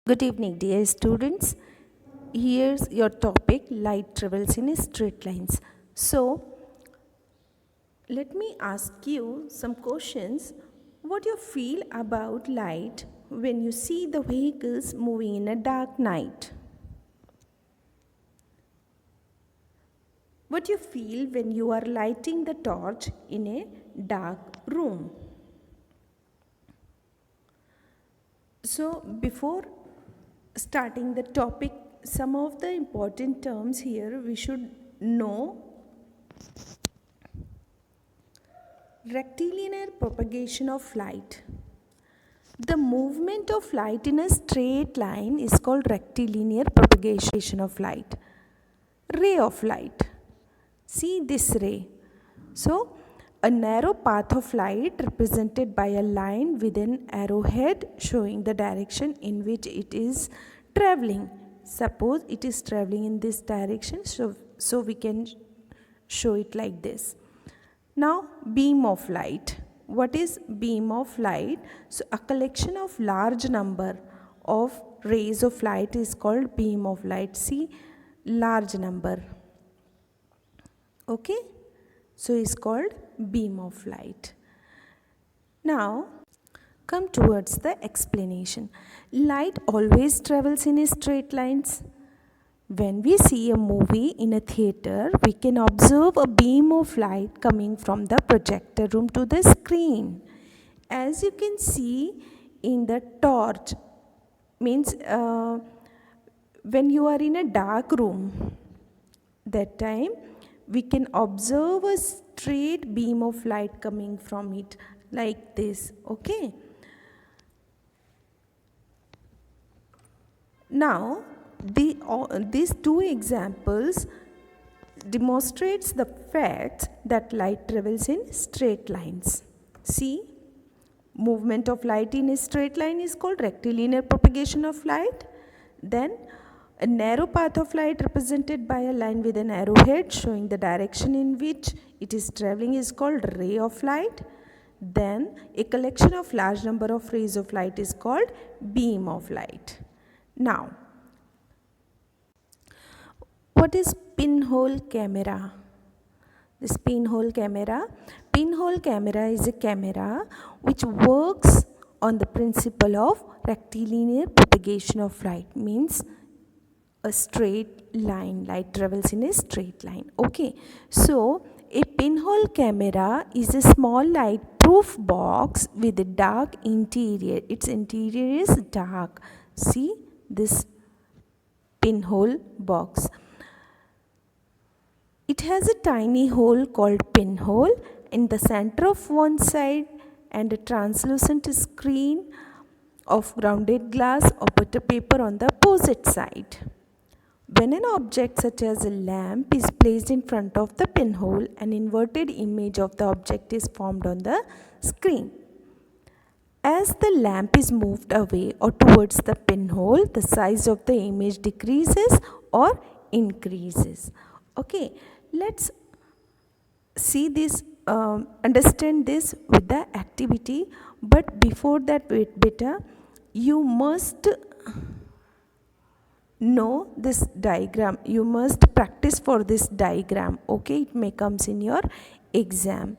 Good evening, dear students. Here's your topic, light travels in straight lines. So, let me ask you some questions. What do you feel about light when you see the vehicles moving in a dark night? What do you feel when you are lighting the torch in a dark room? So, before starting the topic, some of the important terms here we should know. Rectilinear propagation of light. The movement of light in a straight line is called rectilinear propagation of light. Ray of light. See this ray. So, a narrow path of light represented by a line with an arrowhead showing the direction in which it is traveling. Suppose it is traveling in this direction, so we can show it like this. Now, beam of light. What is beam of light? So, a collection of large number of rays of light is called beam of light. See, large number. Okay? So, it's called beam of light. Now, come towards the explanation. Light always travels in straight lines. When we see a movie in a theater, we can observe a beam of light coming from the projector room to the screen. As you can see in the torch, means when you are in a dark room, that time we can observe a straight beam of light coming from it like this. Okay. Now, these two examples demonstrates the fact that light travels in straight lines. See, movement of light in a straight line is called rectilinear propagation of light. Then a narrow path of light represented by a line with an arrowhead showing the direction in which it is traveling is called ray of light. Then a collection of large number of rays of light is called beam of light. Now, what is pinhole camera? This pinhole camera is a camera which works on the principle of rectilinear propagation of light, means a straight line, light travels in a straight line. Okay, so a pinhole camera is a small light proof box with a dark interior. Its interior is dark. See this pinhole box. It has a tiny hole called pinhole in the center of one side and a translucent screen of grounded glass or butter paper on the opposite side. When an object such as a lamp is placed in front of the pinhole, an inverted image of the object is formed on the screen. As the lamp is moved away or towards the pinhole, the size of the image decreases or increases. Okay, let's see this, understand this with the activity. But before that, wait beta, you must know this diagram. You must practice for this diagram. Okay, it may comes in your exam.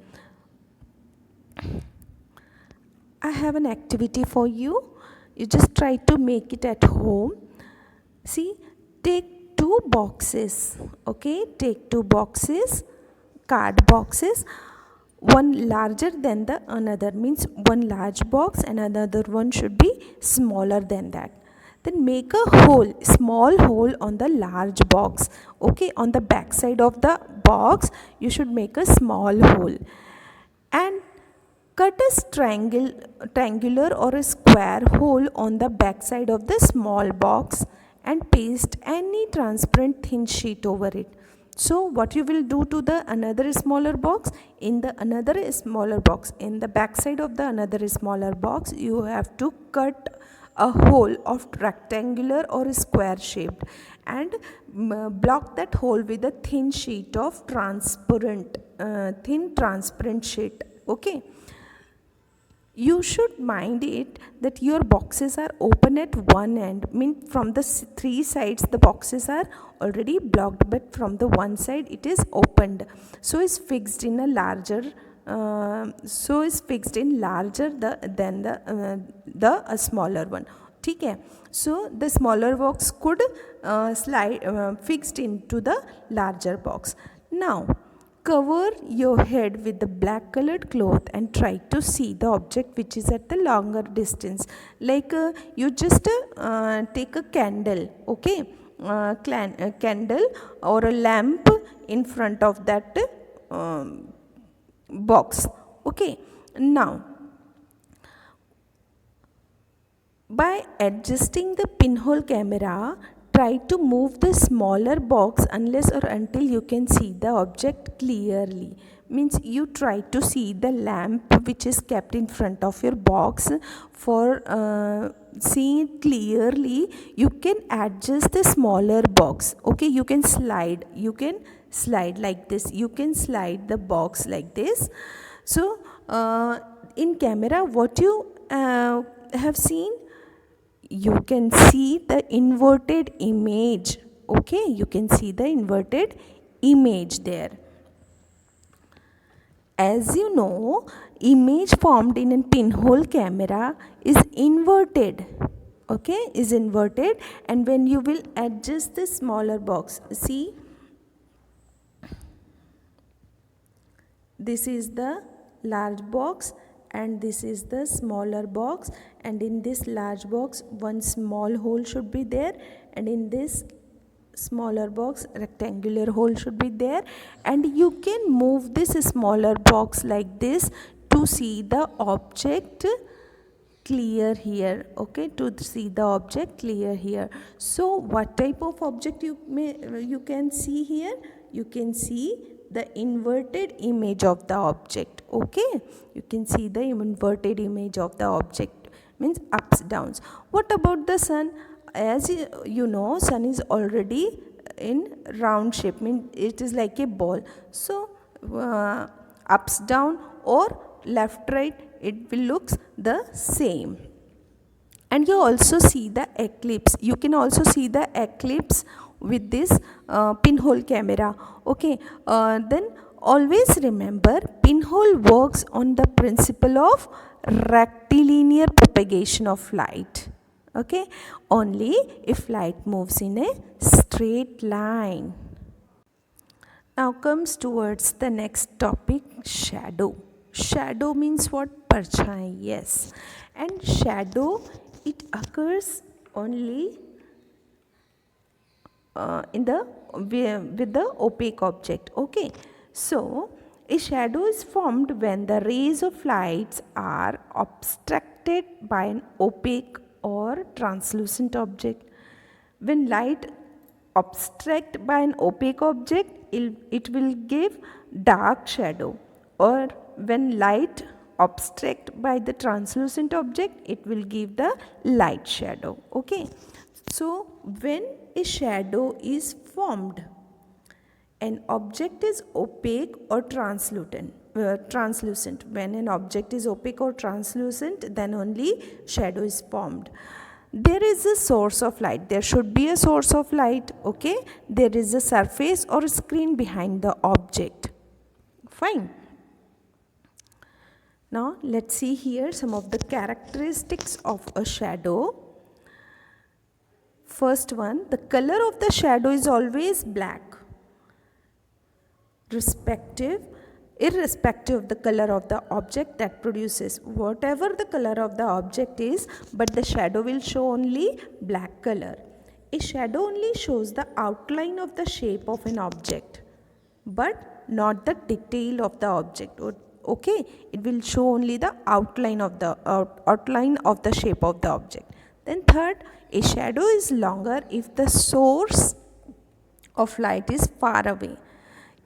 I have an activity for you. You just try to make it at home. See, take two boxes. Okay, take two boxes, card boxes. One larger than the another, means one large box and another one should be smaller than that. Then make a hole, small hole on the large box. Okay, on the back side of the box, you should make a small hole. And cut a triangular or a square hole on the back side of the small box and paste any transparent thin sheet over it. So what you will do to the another smaller box, in the another smaller box, in the back side of the another smaller box, you have to cut a hole of rectangular or square shaped and block that hole with a thin sheet of transparent sheet. Okay. You should mind it that your boxes are open at one end, mean from the three sides the boxes are already blocked, but from the one side it is opened, so is fixed in a larger than the smaller one. ठीक है, so the smaller box could slide fixed into the larger box. Now cover your head with the black colored cloth and try to see the object which is at the longer distance. Like you just take a candle, okay, candle or a lamp in front of that box. Okay, now by adjusting the pinhole camera, try to move the smaller box unless or until you can see the object clearly. Means you try to see the lamp which is kept in front of your box. For seeing it clearly, you can adjust the smaller box. Okay, you can slide like this, you can slide the box like this. So in camera, what you have seen, you can see the inverted image. Okay, you can see the inverted image there. As you know, image formed in a pinhole camera is inverted. Okay, is inverted, and when you will adjust the smaller box, see, this is the large box and this is the smaller box, and in this large box one small hole should be there, and in this smaller box rectangular hole should be there, and you can move this smaller box like this to see the object clear here. Okay, to see the object clear here. So what type of object you can see here? You can see the inverted image of the object. Okay, you can see the inverted image of the object, means ups downs. What about the sun? As you know, sun is already in round shape, means it is like a ball. So ups down or left right, it will looks the same. And you also see the eclipse. You can also see the eclipse with this pinhole camera. Okay, then always remember, pinhole works on the principle of rectilinear propagation of light. Okay, only if light moves in a straight line. Now comes towards the next topic, shadow. Shadow means what? Parchai, yes. And shadow, it occurs only with the opaque object. Okay, so a shadow is formed when the rays of lights are obstructed by an opaque or translucent object. When light obstruct by an opaque object, it will give dark shadow, or when light obstruct by the translucent object, it will give the light shadow. Okay, so when a shadow is formed, an object is opaque or translucent. When an object is opaque or translucent, then only shadow is formed. There is a source of light. There should be a source of light. Okay, there is a surface or a screen behind the object. Fine. Now let's see here some of the characteristics of a shadow. First one, the color of the shadow is always black, irrespective of the color of the object that produces. Whatever the color of the object is, but the shadow will show only black color. A shadow only shows the outline of the shape of an object, but not the detail of the object. Okay, it will show only the outline of the shape of the object. Then third, a shadow is longer if the source of light is far away.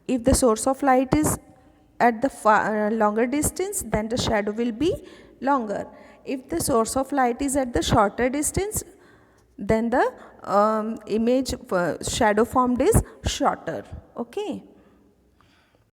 If the source of light is at the longer distance, then the shadow will be longer. If the source of light is at the shorter distance, then the shadow formed is shorter. Okay.